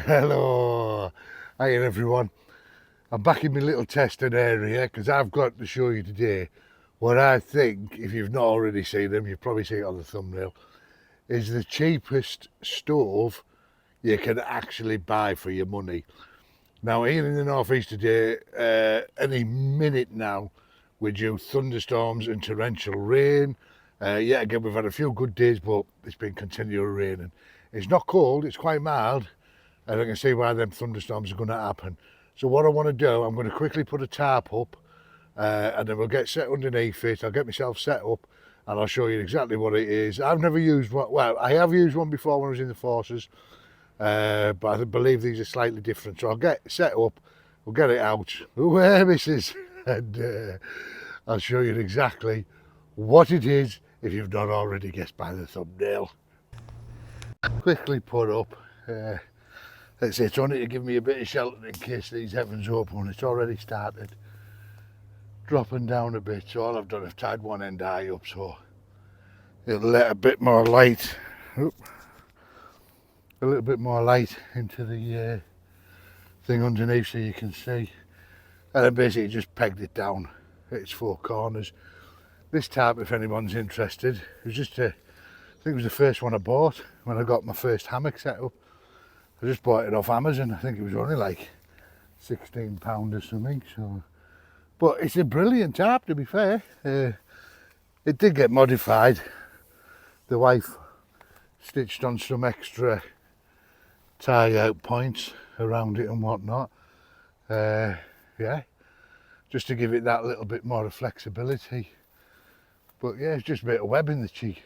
Hello, hi everyone. I'm back in my little testing area because I've got to show you today what I think, if you've not already seen them, you've probably seen it on the thumbnail, is the cheapest stove you can actually buy for your money. Now here in the northeast today, any minute now we're due thunderstorms and torrential rain. Yet again we've had a few good days, but it's been continual raining. It's not cold, it's quite mild, and I can see why them thunderstorms are going to happen. So what I want to do, I'm going to quickly put a tarp up, and then we'll get set underneath it. I'll get myself set up and I'll show you exactly what it is. I've never used one. Well, I have used one before when I was in the forces, but I believe these are slightly different. So I'll get set up, we'll get it out. Where this is, and I'll show you exactly what it is if you've not already guessed by the thumbnail. Quickly put up. Let's say it's only to give me a bit of shelter in case these heavens open. It's already started dropping down a bit, so all I've done, I've tied one end eye up so it'll let a bit more light, a little bit more light into the thing underneath so you can see. And then basically just pegged it down at its four corners. This tarp, if anyone's interested, it was just I think it was the first one I bought when I got my first hammock set up. I just bought it off Amazon. I think it was only like £16 or something. So, but it's a brilliant tarp, to be fair. It did get modified. The wife stitched on some extra tie-out points around it and whatnot. Yeah, just to give it that little bit more of flexibility. But yeah, it's just a bit of webbing that she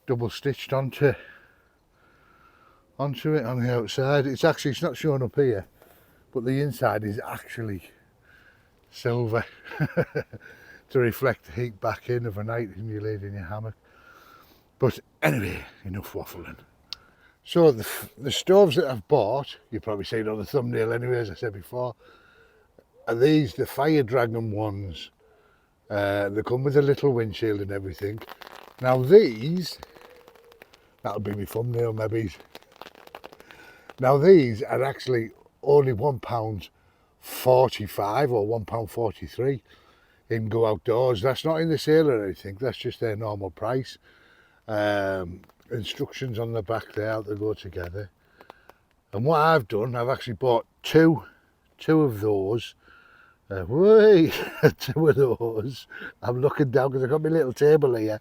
double stitched onto it on the outside. It's not showing up here, but the inside is actually silver to reflect the heat back in overnight when you laid in your hammock. But anyway, enough waffling. So the stoves that I've bought, you've probably seen on the thumbnail anyway, as I said before, are these the Fire Dragon ones. They come with a little windshield and everything. Now these, that'll be my thumbnail maybe. Now these are actually only £1.45 or £1.43 in Go Outdoors. That's not in the sale or anything, that's just their normal price. Instructions on the back there, how they go together. And what I've done, I've actually bought two of those. Two of those. I'm looking down because I've got my little table here.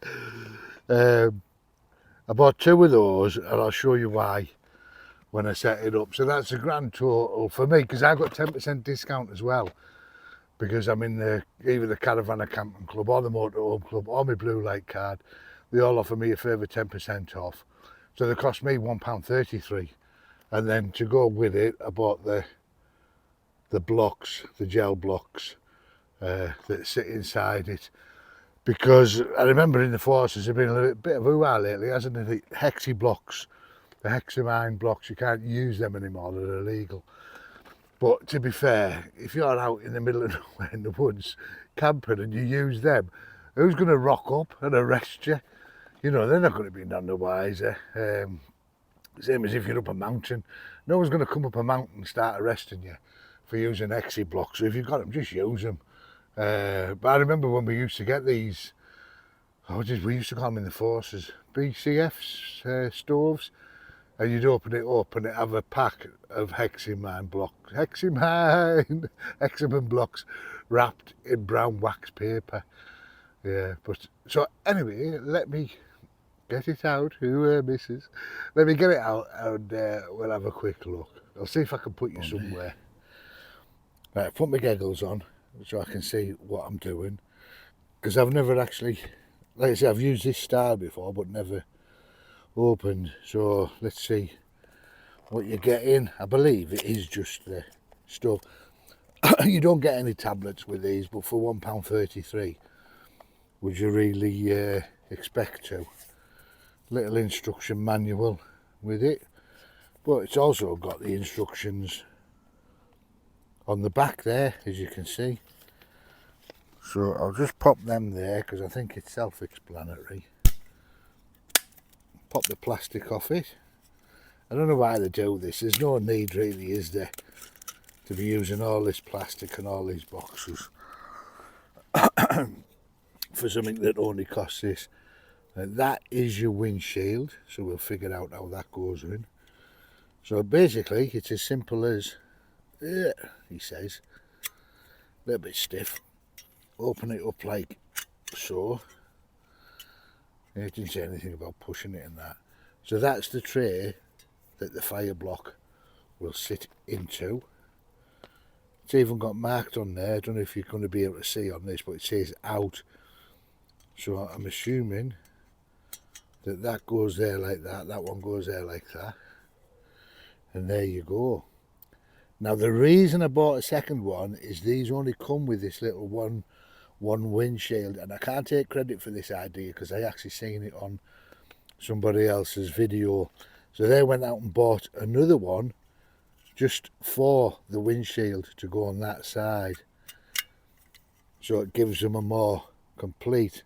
I bought two of those and I'll show you why when I set it up. So that's a grand total for me, because I got 10% discount as well, because I'm in either the Caravan or Camping Club or the Motorhome Club or my Blue Light card. They all offer me a further 10% off. So they cost me £1.33. And then to go with it, I bought the blocks, the gel blocks that sit inside it. Because I remember in the forces, there's been a bit of hoo-ha lately, hasn't it? The hexi blocks. The hexamine blocks, you can't use them anymore, they're illegal. But to be fair, if you're out in the middle of nowhere in the woods camping and you use them, who's going to rock up and arrest you? You know, they're not going to be none the wiser. Same as if you're up a mountain. No one's going to come up a mountain and start arresting you for using hexi blocks. So if you've got them, just use them. But I remember when we used to get these, we used to call them in the forces, BCFs, stoves. And you'd open it up and it'd have a pack of hexamine blocks, hexamine blocks wrapped in brown wax paper. Yeah, but so anyway, let me get it out. Who misses? Let me get it out and we'll have a quick look. I'll see if I can put you somewhere. Right, put my goggles on so I can see what I'm doing, because I've never actually, like I say, I've used this style before but never opened. So let's see what you get in. I believe it is just the stuff. You don't get any tablets with these, but for £1.33 would you really expect to? Little instruction manual with it, but it's also got the instructions on the back there, as you can see. So I'll just pop them there because I think it's self-explanatory. Pop the plastic off it, I don't know why they do this. There's no need really, is there, to be using all this plastic and all these boxes for something that only costs this. That is your windshield, so we'll figure out how that goes in. So basically it's as simple as, he says, a little bit stiff, open it up like so. It didn't say anything about pushing it in that. So that's the tray that the fire block will sit into. It's even got marked on there. I don't know if you're going to be able to see on this, but it says out. So I'm assuming that that goes there like that, that one goes there like that, and there you go. Now the reason I bought a second one is these only come with this little one windshield, and I can't take credit for this idea because I actually seen it on somebody else's video. So they went out and bought another one just for the windshield to go on that side, so it gives them a more complete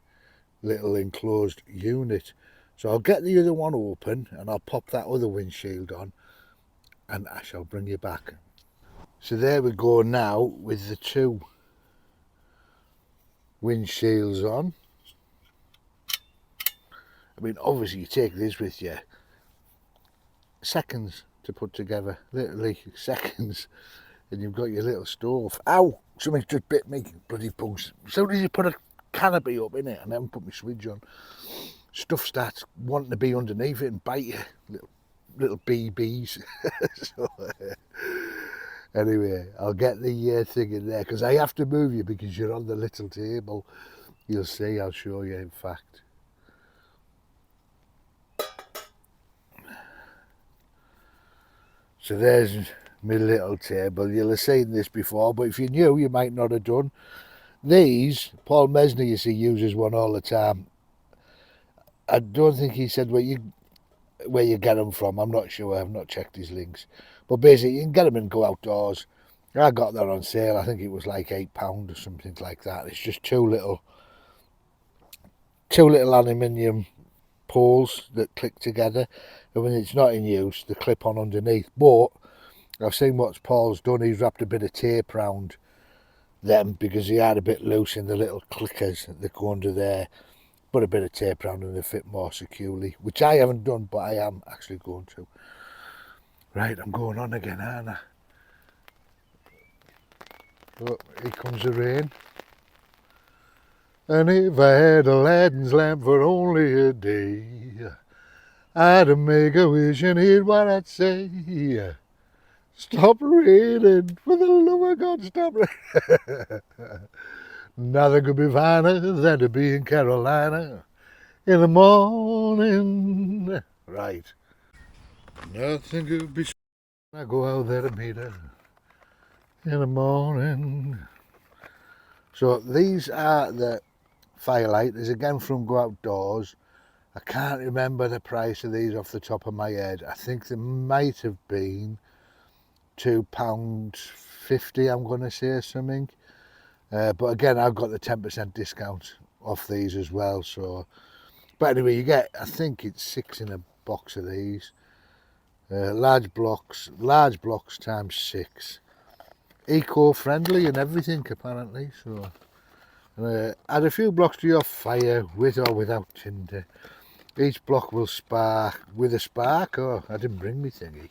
little enclosed unit. So I'll get the other one open and I'll pop that other windshield on and I shall bring you back. So there we go now with the two windshields on. I mean, obviously you take this with you, seconds to put together, literally seconds, and you've got your little stove. Ow, something just bit me, bloody bugs. So did you put a canopy up in it and I haven't put my switch on, stuff starts wanting to be underneath it and bite you, little BBs. So, anyway, I'll get the thing in there because I have to move you because you're on the little table. You'll see, I'll show you in fact. So there's my little table. You'll have seen this before, but if you're new, you might not have done. These, Paul Mesner, you see, uses one all the time. I don't think he said where you get them from. I'm not sure. I've not checked his links. But basically, you can get them and go outdoors. I got that on sale. I think it was like £8 or something like that. It's just two little aluminium poles that click together, and when it's not in use, they clip on underneath. But I've seen what Paul's done. He's wrapped a bit of tape around them because he had a bit loose in the little clickers that go under there. Put a bit of tape around and they fit more securely, which I haven't done, but I am actually going to. Right, I'm going on again, aren't I? Oh, here comes the rain. And if I had Aladdin's lamp for only a day, I'd make a wish and hear what I'd say. Stop raining, for the love of God, stop raining. Nothing could be finer than to be in Carolina in the morning. Right. Nothing could be. I go out there to meet her in the morning. So these are the firelighters, again from Go Outdoors. I can't remember the price of these off the top of my head. I think they might have been £2.50, I'm going to say something. But again, I've got the 10% discount off these as well. So, but anyway, you get, I think it's 6 in a box of these. Large blocks times 6. Eco-friendly and everything apparently. So, add a few blocks to your fire with or without tinder. Each block will spark with a spark. Oh, I didn't bring me thingy.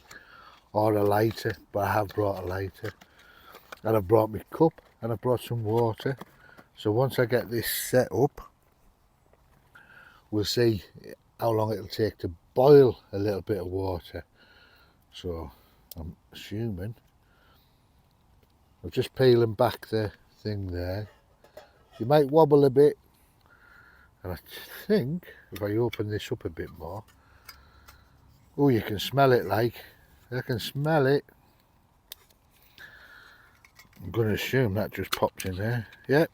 Or a lighter, but I have brought a lighter. And I've brought my cup and I've brought some water. So once I get this set up, we'll see how long it'll take to boil a little bit of water. So I'm assuming, I'm just peeling back the thing there. You might wobble a bit, and I think if I open this up a bit more, oh, you can smell it, like, I can smell it. I'm going to assume that just popped in there. Yep,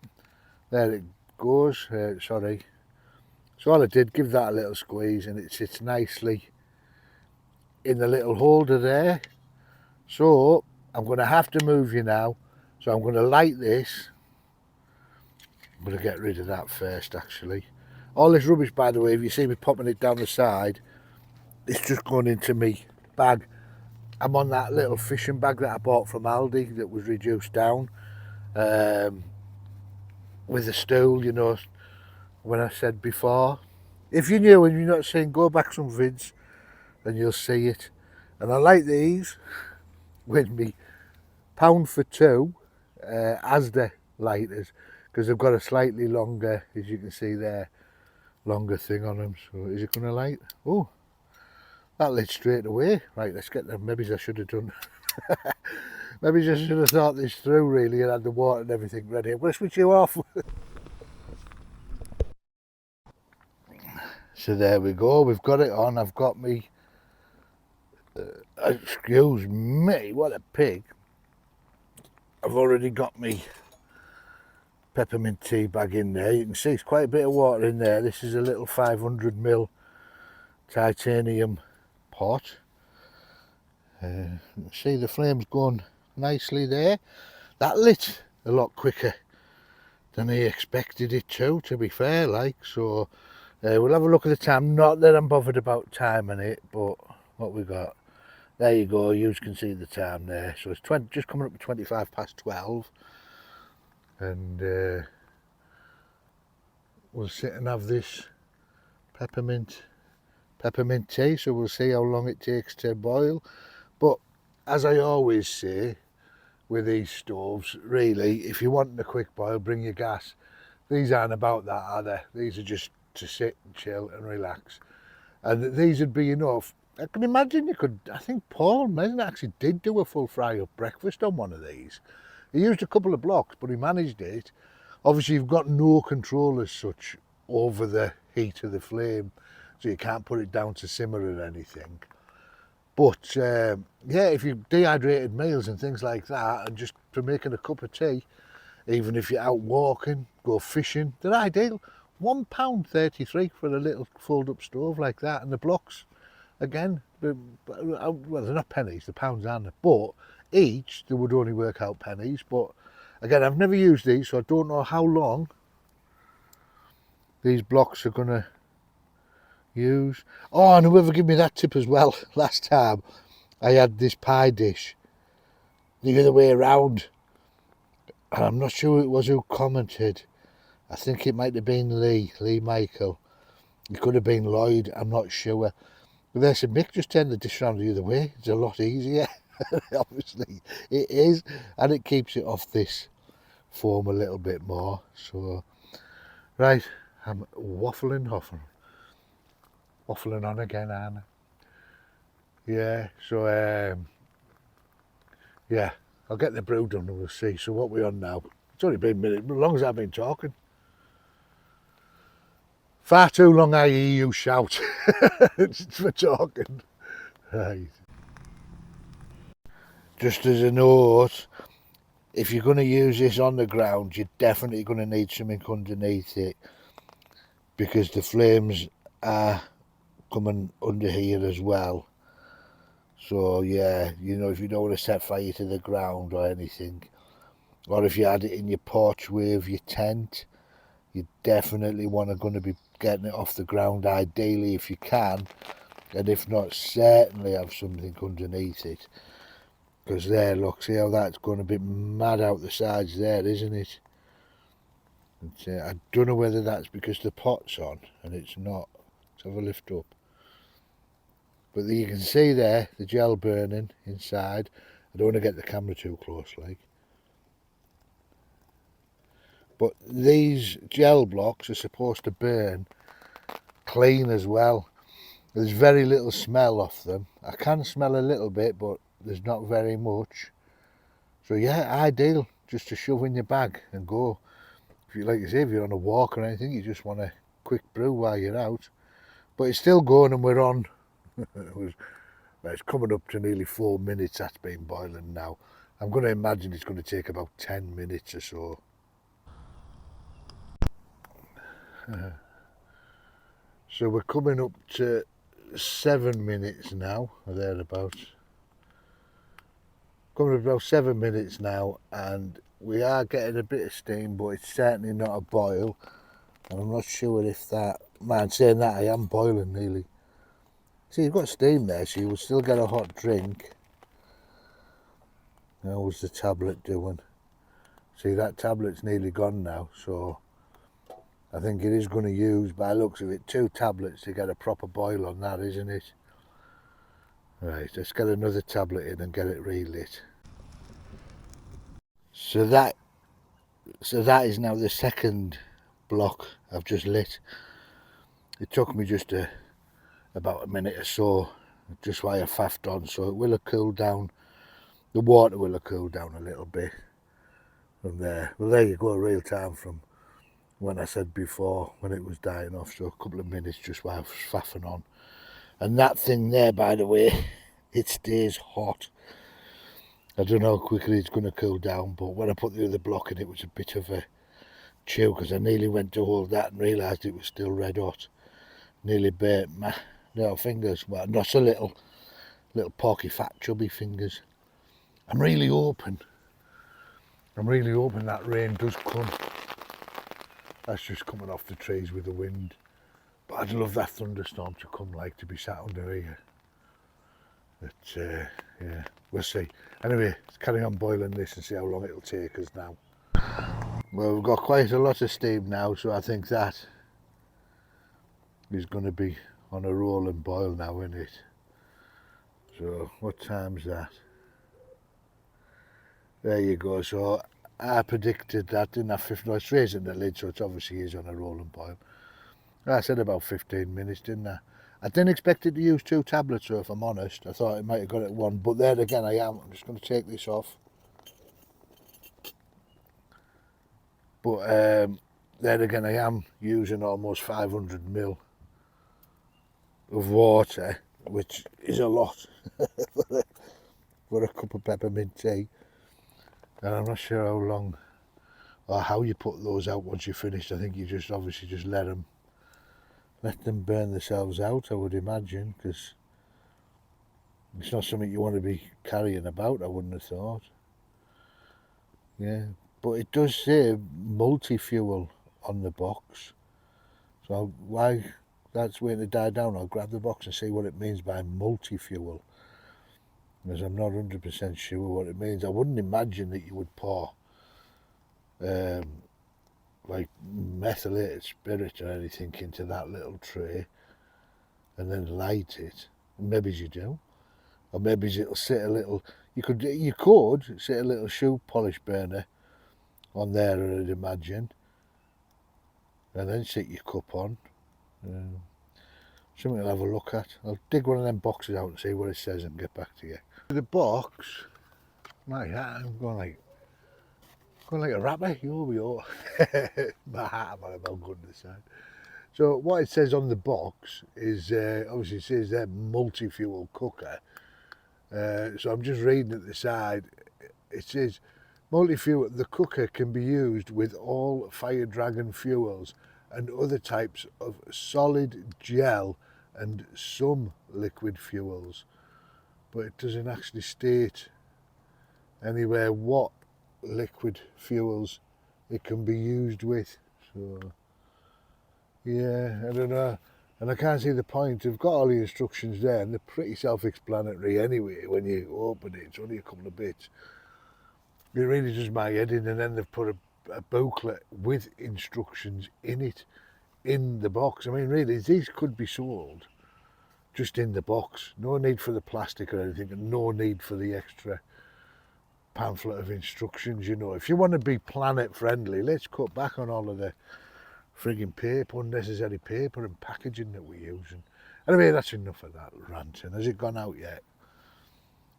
there it goes. Sorry. So all I did, give that a little squeeze and it sits nicely in the little holder there. So I'm going to have to move you now. So I'm going to light this. I'm going to get rid of that first, actually. All this rubbish, by the way, if you see me popping it down the side, it's just going into me bag. I'm on that little fishing bag that I bought from Aldi that was reduced down, with a stool, you know, when I said before. If you're new and you're not seeing, go back some vids and you'll see it. And I like these with me pound for two Asda lighters, because they've got a slightly longer, as you can see there, longer thing on them. So is it going to light? Oh, that lit straight away. Right, let's get them. Maybe I should have done. Maybe I should have thought this through really and had the water and everything ready. I'm going to switch you off. So there we go. We've got it on. I've got me. Excuse me, what a pig. I've already got me peppermint tea bag in there. You can see it's quite a bit of water in there. This is a little 500ml titanium pot. See the flames going nicely there. That lit a lot quicker than I expected it to be fair, like. So we'll have a look at the time. Not that I'm bothered about timing it, but what we got. There you go, you can see the time there. So it's just coming up to 25 past 12. And we'll sit and have this peppermint tea. So we'll see how long it takes to boil. But as I always say with these stoves, really, if you want a quick boil, bring your gas. These aren't about that, are they? These are just to sit and chill and relax. And these would be enough. I can imagine you could, I think Paul Mesn actually did do a full fry up breakfast on one of these. He used a couple of blocks, but he managed it. Obviously, you've got no control as such over the heat of the flame, so you can't put it down to simmer or anything. But yeah, if you've dehydrated meals and things like that, and just for making a cup of tea, even if you're out walking, go fishing, they're ideal. £1.33 for a little fold-up stove like that, and the blocks, again, well, they're not pennies, they're pounds, aren't they? But each, they would only work out pennies. But again, I've never used these, so I don't know how long these blocks are going to use. Oh, and whoever gave me that tip as well, last time I had this pie dish the other way around, and I'm not sure it was who commented. I think it might have been Lee Michael. It could have been Lloyd, I'm not sure. But they said, Mick, just turn the dish around the other way. It's a lot easier. Obviously it is, and it keeps it off this foam a little bit more. So, right, I'm waffling on again, aren't I? Yeah, so yeah, I'll get the brew done and we'll see. So what we're on now, it's only been a minute, as long as I've been talking. Far too long I hear you shout for talking. Right. Just as a note, if you're going to use this on the ground, you're definitely going to need something underneath it, because the flames are coming under here as well. So yeah, you know, if you don't want to set fire to the ground or anything, or if you had it in your porchway of your tent, you definitely going to be getting it off the ground, ideally if you can, and if not, certainly have something underneath it. Because there, look, see how that's going a bit mad out the sides there, isn't it? And, I don't know whether that's because the pot's on and it's not. Let's have a lift up. But you can see there the gel burning inside. I don't want to get the camera too close, like. But these gel blocks are supposed to burn clean as well. There's very little smell off them. I can smell a little bit, but there's not very much. So yeah, ideal just to shove in your bag and go. If you, like you say, if you're on a walk or anything, you just want a quick brew while you're out. But it's still going, and we're on. It's coming up to nearly 4 minutes. That's been boiling now. I'm going to imagine it's going to take about 10 minutes or so. So we're coming up to 7 minutes now, or thereabouts. Coming up about 7 minutes now, and we are getting a bit of steam, but it's certainly not a boil. And I'm not sure if that, man, saying that, I am boiling nearly. See, you've got steam there, so you will still get a hot drink. How's the tablet doing? See, that tablet's nearly gone now, so I think it is going to use, by the looks of it, 2 tablets to get a proper boil on that, isn't it? Right, let's get another tablet in and get it relit. So that is now the second block I've just lit. It took me just about a minute or so, just while I faffed on, so it will have cooled down. The water will have cooled down a little bit from there. Well, there you go, real time from when I said before, when it was dying off, so a couple of minutes just while I was faffing on. And that thing there, by the way, it stays hot. I don't know how quickly it's going to cool down, but when I put the other block in, it was a bit of a chew, because I nearly went to hold that and realised it was still red hot. Nearly burnt my little fingers. Well, not so little porky fat chubby fingers. I'm really hoping that rain does come. That's just coming off the trees with the wind. But I'd love that thunderstorm to come, like, to be sat under here. But yeah, we'll see. Anyway, let's carry on boiling this and see how long it'll take us now. Well, we've got quite a lot of steam now, so I think that is going to be on a roll and boil now, isn't it? So what time's that? There you go. So I predicted that, didn't I? No, it's raising the lid, so it obviously is on a roll and boil. I said about 15 minutes, didn't I? I didn't expect it to use 2 tablets, so if I'm honest, I thought it might have got it 1, but there again I am. I'm just going to take this off. But there again I am using almost 500ml of water, which is a lot for a cup of peppermint tea. And I'm not sure how long or how you put those out once you're finished. I think you just obviously just let them burn themselves out, I would imagine, because it's not something you want to be carrying about, I wouldn't have thought. Yeah, but it does say multi-fuel on the box, so why that's waiting to die down, I'll grab the box and see what it means by multi-fuel, because I'm not 100% sure what it means. I wouldn't imagine that you would pour like methylated spirit or anything into that little tray and then light it. Maybe you do, or maybe it'll sit a little. You could sit a little shoe polish burner on there, I'd imagine, and then sit your cup on. Something I'll have a look at. I'll dig one of them boxes out and see what it says and get back to you. The box, my hat, I'm going like a rapper. Yo. My hat, I'm about good to the side. So what it says on the box is, obviously it says there multi-fuel cooker. So I'm just reading at the side. It says multi-fuel, the cooker can be used with all Fire Dragon fuels and other types of solid, gel and some liquid fuels. But it doesn't actually state anywhere what liquid fuels it can be used with. So yeah, I don't know. And I can't see the point. We've got all the instructions there and they're pretty self-explanatory anyway when you open it. It's only a couple of bits. It really does my head in, and then they've put a booklet with instructions in it, in the box. I mean, really, these could be sold just in the box. No need for the plastic or anything, and no need for the extra pamphlet of instructions, you know. If you want to be planet friendly, let's cut back on all of the frigging paper, unnecessary paper and packaging that we're using. Anyway, that's enough of that ranting. Has it gone out yet?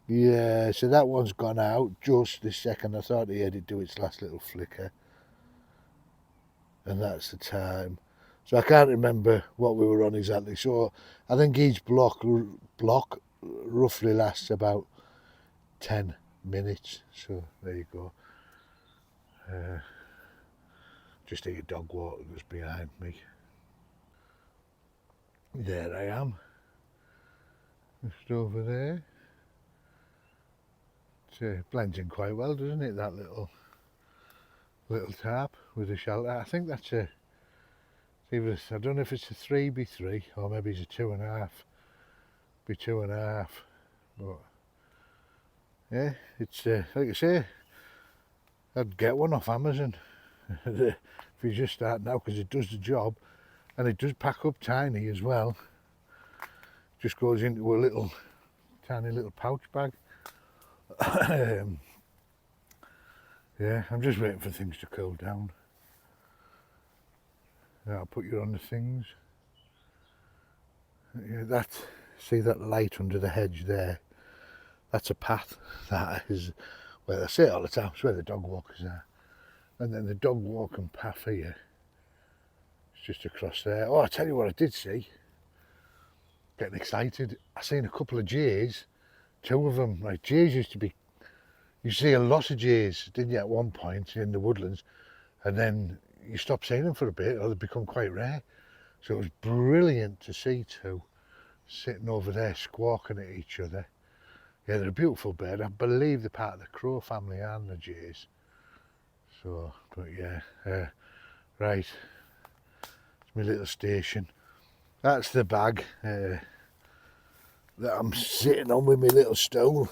Yeah, so that one's gone out just this second. I thought he had it do its last little flicker. And that's the time. So I can't remember what we were on exactly. So I think each block roughly lasts about 10 minutes. So there you go. Just a dog walk that's behind me. There I am. Just over there. It blends in quite well, doesn't it, that little tarp with the shelter. I think that's I don't know if it's a 3x3 or maybe it's a 2.5. be 2.5. But yeah, it's like I say, I'd get one off Amazon if you just start now, because it does the job, and it does pack up tiny as well. Just goes into a little tiny little pouch bag. Yeah, I'm just waiting for things to cool down. I'll put you on the things. Yeah, see that light under the hedge there? That's a path. That is, well, I say it all the time, it's where the dog walkers are. And then the dog walking path here, it's just across there. Oh, I tell you what I did see. Getting excited. I seen a couple of jays, 2 of them. Like, jays used to be, you see a lot of jays, didn't you, at one point in the woodlands, and then you stop seeing them for a bit, or they become quite rare. So it was brilliant to see 2 sitting over there squawking at each other. Yeah, they're a beautiful bird. I believe they're part of the crow family and the jays. So, but yeah, right, it's my little station. That's the bag that I'm sitting on with my little stool.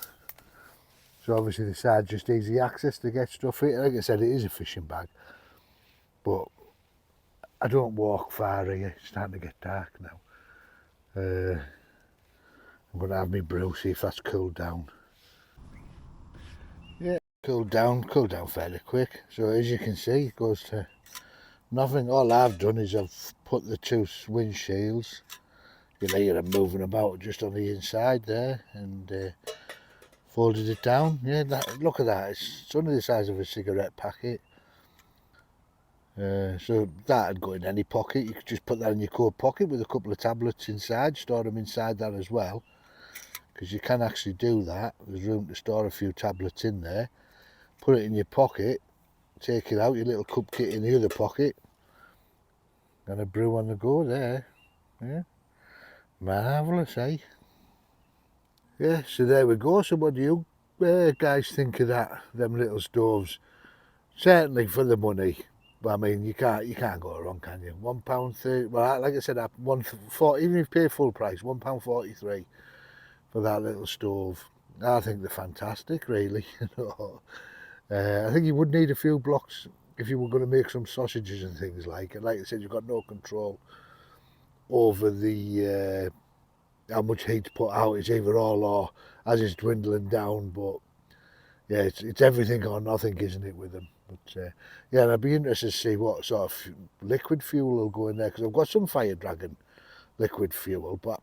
So obviously the side's just easy access to get stuff in. Like I said, it is a fishing bag, but I don't walk far here. It's starting to get dark now. I'm going to have my brew, see if that's cooled down. Yeah, cooled down fairly quick. So as you can see, it goes to nothing. All I've done is I've put the 2 windshields, you know, you're moving about just on the inside there, and folded it down. Yeah, look at that, it's only the size of a cigarette packet. So that'd go in any pocket. You could just put that in your coat pocket with a couple of tablets inside, store them inside that as well, because you can actually do that. There's room to store a few tablets in there. Put it in your pocket, take it out, your little cup kit in the other pocket, and a brew on the go there. Yeah, marvellous, eh? Yeah, so there we go. So what do you guys think of that, them little stoves? Certainly for the money. I mean, you can't go wrong, can you? £1.30. Well, like I said, £1.40, even if you pay full price, £1.43 for that little stove. I think they're fantastic, really. I think you would need a few blocks if you were going to make some sausages and things like it. Like I said, you've got no control over the how much heat to put out. It's either all or as it's dwindling down. But yeah, it's everything or nothing, isn't it, with them? But yeah, and I'd be interested to see what sort of liquid fuel will go in there, because I've got some Fire Dragon liquid fuel, but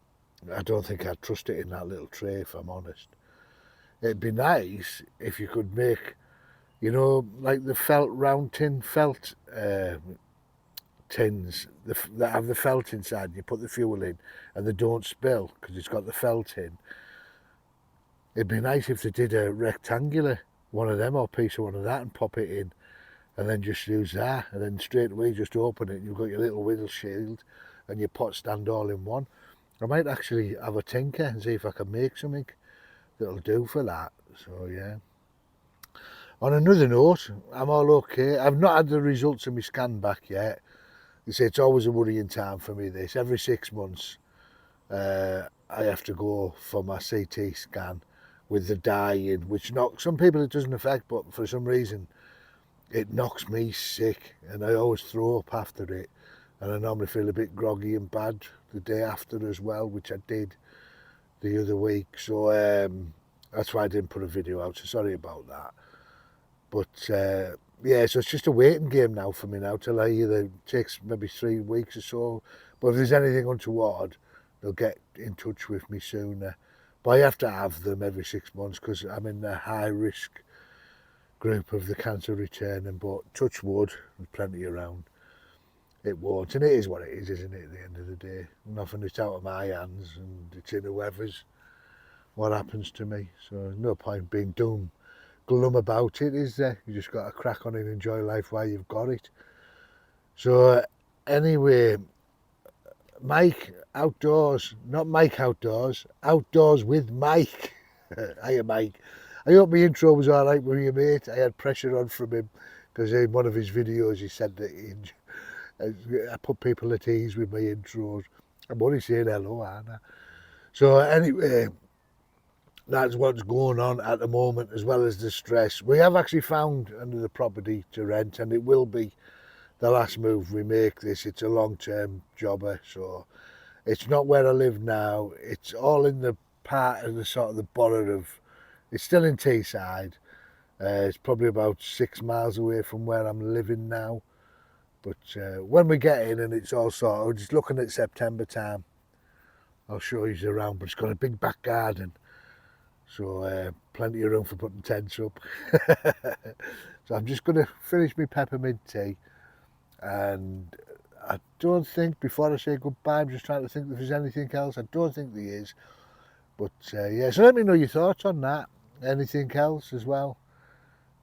I don't think I'd trust it in that little tray, if I'm honest. It'd be nice if you could make, you know, like the round tin felt tins that have the felt inside, and you put the fuel in and they don't spill because it's got the felt in. It'd be nice if they did a rectangular one of them or piece of one of that and pop it in, and then just use that, and then straight away just open it and you've got your little window shield and your pot stand all in one. I might actually have a tinker and see if I can make something that'll do for that. So yeah. On another note, I'm all okay. I've not had the results of my scan back yet. You see, it's always a worrying time for me, this. Every 6 months I have to go for my CT scan with the dye in, which knocks some people, it doesn't affect, but for some reason it knocks me sick, and I always throw up after it, and I normally feel a bit groggy and bad the day after as well, which I did the other week. So that's why I didn't put a video out, so sorry about that. But yeah, so it's just a waiting game now for me now till I either takes maybe 3 weeks or so. But if there's anything untoward, they'll get in touch with me sooner. But I have to have them every 6 months because I'm in the high risk group of the cancer returning. But touch wood, there's plenty around. It won't, and it is what it is, isn't it? At the end of the day, nothing is out of my hands, and it's in whoever's what happens to me. So there's no point being glum about it, is there? You just got to crack on and enjoy life while you've got it. So anyway, Mike Outdoors, not Mike Outdoors, Outdoors with Mike. Hiya, Mike. I hope my intro was all right with you, mate. I had pressure on from him because in one of his videos he said that I put people at ease with my intros. I'm only saying hello, Anna. So anyway, that's what's going on at the moment, as well as the stress. We have actually found another property to rent, and it will be the last move we make this. It's a long-term jobber, so it's not where I live now. It's all in the part of the sort of the borough of, it's still in Teesside. It's probably about 6 miles away from where I'm living now. But when we get in and it's all sorted, we're just looking at September time, I'll show you around. But it's got a big back garden, so plenty of room for putting tents up. So I'm just going to finish my peppermint tea, and I don't think, before I say goodbye, I'm just trying to think if there's anything else. I don't think there is. But yeah, so let me know your thoughts on that. Anything else as well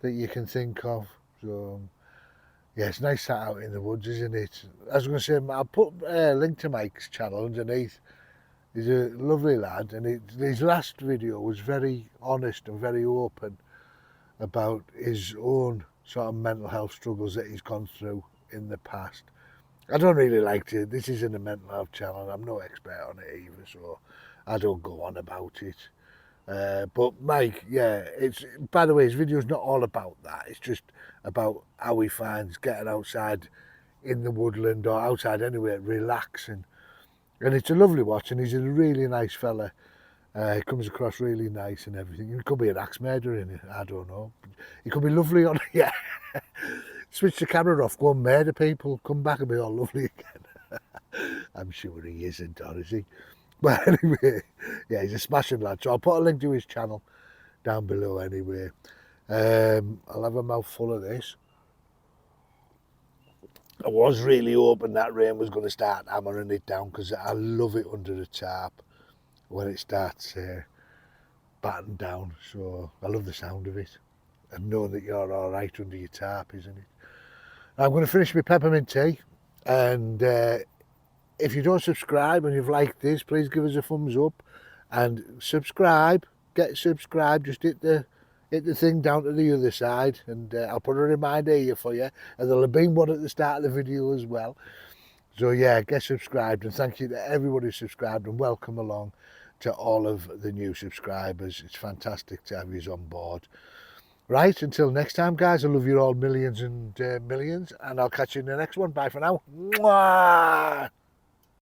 that you can think of. So yeah, it's nice sat out in the woods, isn't it? I was going to say, I'll put a link to Mike's channel underneath. He's a lovely lad, and his last video was very honest and very open about his own sort of mental health struggles that he's gone through in the past. I don't really like to, this isn't a mental health channel, I'm no expert on it either, so I don't go on about it. But Mike, yeah, it's, by the way, his video's not all about that. It's just about how he finds getting outside in the woodland or outside anywhere, relaxing. And it's a lovely watch, and he's a really nice fella. He comes across really nice and everything. He could be an axe murderer in it, I don't know. He could be lovely on, yeah. Switch the camera off, go and murder people, come back and be all lovely again. I'm sure he isn't, or is he? But anyway, yeah, he's a smashing lad. So I'll put a link to his channel down below anyway. I'll have a mouthful of this. I was really hoping that rain was going to start hammering it down, because I love it under the tarp when it starts batting down. So I love the sound of it, and knowing that you're all right under your tarp, isn't it? I'm going to finish my peppermint tea, and if you don't subscribe and you've liked this, please give us a thumbs up and subscribe. Get subscribed, just hit the thing down to the other side, and I'll put a reminder here for you, and there'll have been one at the start of the video as well. So yeah, get subscribed, and thank you to everybody who subscribed, and welcome along to all of the new subscribers. It's fantastic to have you on board. Right, until next time, guys, I love you all millions and millions, and I'll catch you in the next one. Bye for now. Mwah!